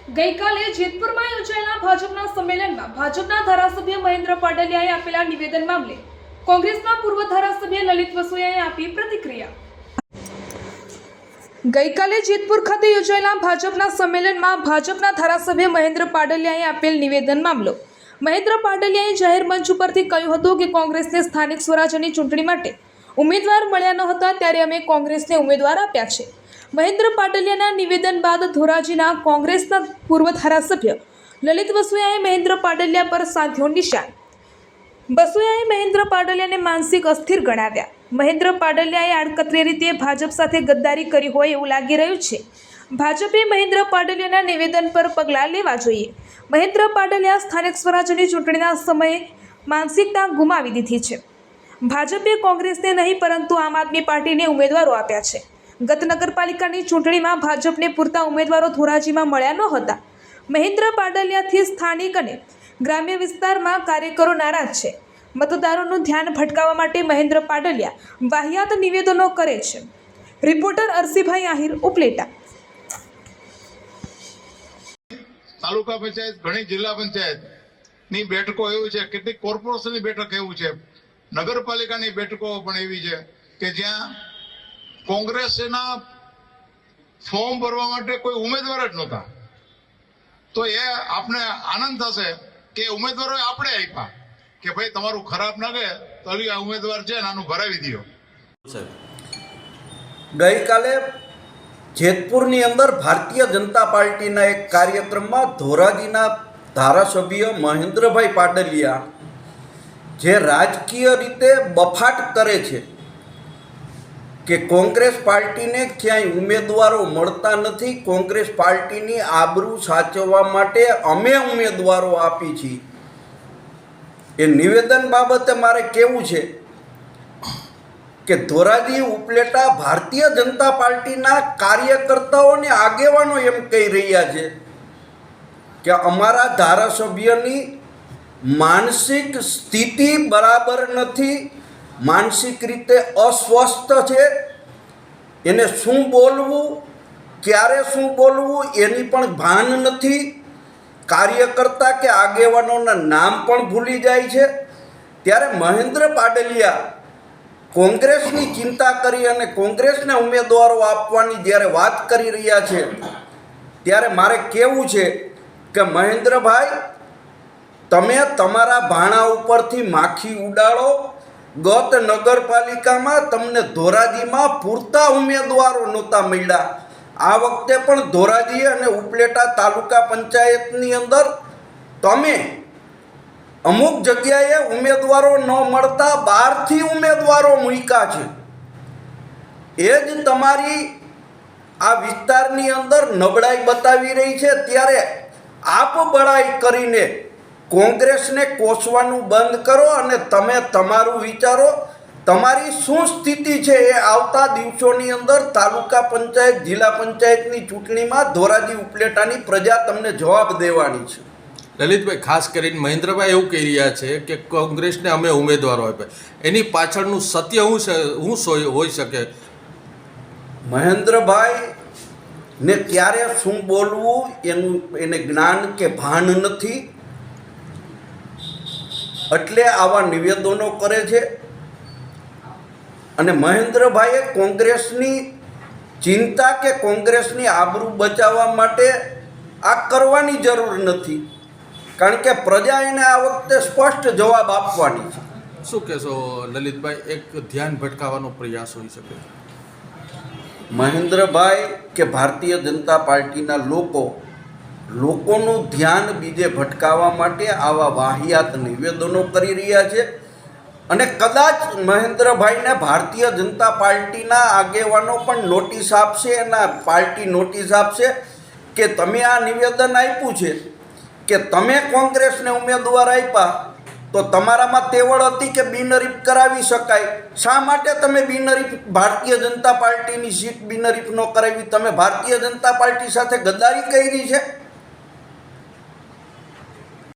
ગઈકાલે જેતપુરમાં યોજાયેલા ભાજપના સંમેલનમાં ભાજપના ધારાસભ્ય મહેન્દ્ર પાટલિયાએ આપેલા નિવેદન મામલે કોંગ્રેસના પૂર્વ ધારાસભ્ય લલિત વસોયાએ આપી પ્રતિક્રિયા। ગઈકાલે જેતપુર ખાતે યોજાયેલા ભાજપના સંમેલનમાં ભાજપના ધારાસભ્ય મહેન્દ્ર પાટલિયાએ આપેલ નિવેદન મામલો મહેન્દ્ર પાટલિયાએ જાહેર મંચ ઉપરથી કહ્યું હતું કે કોંગ્રેસને સ્થાનિક સ્વરાજ્યની ચૂંટણી માટે ઉમેદવાર મળ્યા ન હતા, ત્યારે અમે કોંગ્રેસને ઉમેદવાર આપ્યા છે। મહેન્દ્ર પાટલિયાના નિવેદન બાદ ધોરાજીના કોંગ્રેસના પૂર્વ ધારાસભ્ય લલિત વસોયાએ મહેન્દ્ર પાટલિયા પર સાધ્યો નિશાન। વસોયાએ મહેન્દ્ર પાટલિયાને માનસિક અસ્થિર ગણાવ્યા। મહેન્દ્ર પાટલિયાએ આડકતરી રીતે ભાજપ સાથે ગદ્દારી કરી હોય એવું લાગી રહ્યું છે। ભાજપે મહેન્દ્ર પાટલિયાના નિવેદન પર પગલાં લેવા જોઈએ। મહેન્દ્ર પાટલિયા સ્થાનિક સ્વરાજ્યની ચૂંટણીના સમયે માનસિકતા ગુમાવી દીધી છે। ભાજપે કોંગ્રેસને નહીં પરંતુ આમ આદમી પાર્ટીને ઉમેદવારો આપ્યા છે। ગત નગરપાલિકાની ચૂંટણીમાં ભાજપને પૂરતા ઉમેદવારો ધોરાજીમાં મળ્યા ન હતા। મહેન્દ્ર પાટલિયાથી સ્થાનિક અને ગ્રામ્ય વિસ્તારમાં કાર્યકરો નારાજ છે। મતદારોનું ધ્યાન ભટકાવવા માટે મહેન્દ્ર પાટલિયા વાહિયાત નિવેદનો કરે છે। રિપોર્ટર અરસીભાઈ આહિર, ઉપલેટા। તાલુકા પંચાયત, ઘણી જિલ્લા પંચાયતની બેઠકો એવી છે, કેટલીક કોર્પોરેશનની બેઠક એવું છે, નગરપાલિકાની બેઠકો પણ એવી છે કે જ્યાં કોંગ્રેસના ફોર્મ ભરવા માટે કોઈ ઉમેદવાર જ નહોતા। તો એ આપણે આનંદ થશે કે ઉમેદવારો આપણે આપ્યા કે ભાઈ તમારું ખરાબ લાગે તો આ ઉમેદવાર છે આનું ભરાવી દો। ગઈકાલે જેતપુરની અંદર ભારતીય જનતા પાર્ટીના એક કાર્યક્રમમાં ધોરાજીના ધારાસભ્ય મહેન્દ્રભાઈ પાટલિયા જે રાજકીય રીતે બફાટ કરે છે કે કોંગ્રેસ પાર્ટીને ક્યાંય ઉમેદવારો મળતા નથી, કોંગ્રેસ પાર્ટીની આબરૂ સાચવવા માટે અમે ઉમેદવારો આપી છીએ, એ નિવેદન બાબતે મારે કહેવું છે કે ધોરાજી ઉપલેટા ભારતીય જનતા પાર્ટીના કાર્યકર્તાઓ અને આગેવાનો એમ કહી રહ્યા છે કે અમારા ધારાસભ્યની માનસિક સ્થિતિ બરાબર નથી, માનસિક રીતે અસ્વસ્થ છે, એને શું બોલવું, ક્યારે શું બોલવું એની પણ ભાન નથી, કાર્યકર્તા કે આગેવાનોના નામ પણ ભૂલી જાય છે। ત્યારે મહેન્દ્ર પાટલિયા કોંગ્રેસની ચિંતા કરી અને કોંગ્રેસને ઉમેદવારો આપવાની જ્યારે વાત કરી રહ્યા છે ત્યારે મારે કહેવું છે કે મહેન્દ્રભાઈ, તમે તમારા ભાણા ઉપરથી માખી ઉડાડો। ગત નગરપાલિકામાં તમને ધોરાજીમાં પૂરતા ઉમેદવારો નહોતા મળ્યા, આ વખતે પણ ધોરાજી અને ઉપલેટા તાલુકા પંચાયતની અંદર તમે અમુક જગ્યાએ ઉમેદવારો ન મળતા બહારથી ઉમેદવારો મૂક્યા છે। એ જ તમારી આ વિસ્તારની અંદર નબળાઈ બતાવી રહી છે। ત્યારે આપ બળાઈ કરીને કોંગ્રેસને કોસવાનું બંધ કરો અને તમે તમારું વિચારો, તમારી શું સ્થિતિ છે એ આવતા દિવસોની અંદર તાલુકા પંચાયત, જિલ્લા પંચાયતની ચૂંટણીમાં ધોરાજી ઉપલેટાની પ્રજા તમને જવાબ દેવાની છે। લલિતભાઈ, ખાસ કરીને મહેન્દ્રભાઈ એવું કહી રહ્યા છે કે કોંગ્રેસને અમે ઉમેદવારો આપ્યા, એની પાછળનું સત્ય શું હોઈ શકે? મહેન્દ્રભાઈ ને ક્યારે શું બોલવું એને જ્ઞાન કે ભાન નથી, એટલે આવા નિવેદનો કરે છે। અને મહેન્દ્રભાઈએ કોંગ્રેસની ચિંતા કે કોંગ્રેસની આબરૂ બચાવવા માટે આ કરવાની જરૂર નથી, કારણ કે પ્રજા એને આ વખતે સ્પષ્ટ જવાબ આપવાની છે। શું કહેશો લલિતભાઈ, એક ધ્યાન ભટકાવવાનો પ્રયાસ હોઈ શકે? મહેન્દ્રભાઈ કે ભારતીય જનતા પાર્ટીના લોકોનું ધ્યાન બીજે ભટકાવવા માટે આવા વાહિયાત નિવેદનો કરી રહ્યા છે। અને કદાચ મહેન્દ્રભાઈને ભારતીય જનતા પાર્ટીના આગેવાનો પણ નોટિસ આપશે, એના પાર્ટી નોટિસ આપશે કે તમે આ નિવેદન આપ્યું છે કે તમે કોંગ્રેસને ઉમેદવાર આપ્યા તો તમારામાં તેવડ હતી કે બિનહરીફ કરાવી શકાય, શા માટે તમે બિનહરીફ ભારતીય જનતા પાર્ટીની સીટ બિનહરીફ ન કરાવી? તમે ભારતીય જનતા પાર્ટી સાથે ગદ્દારી કરી છે।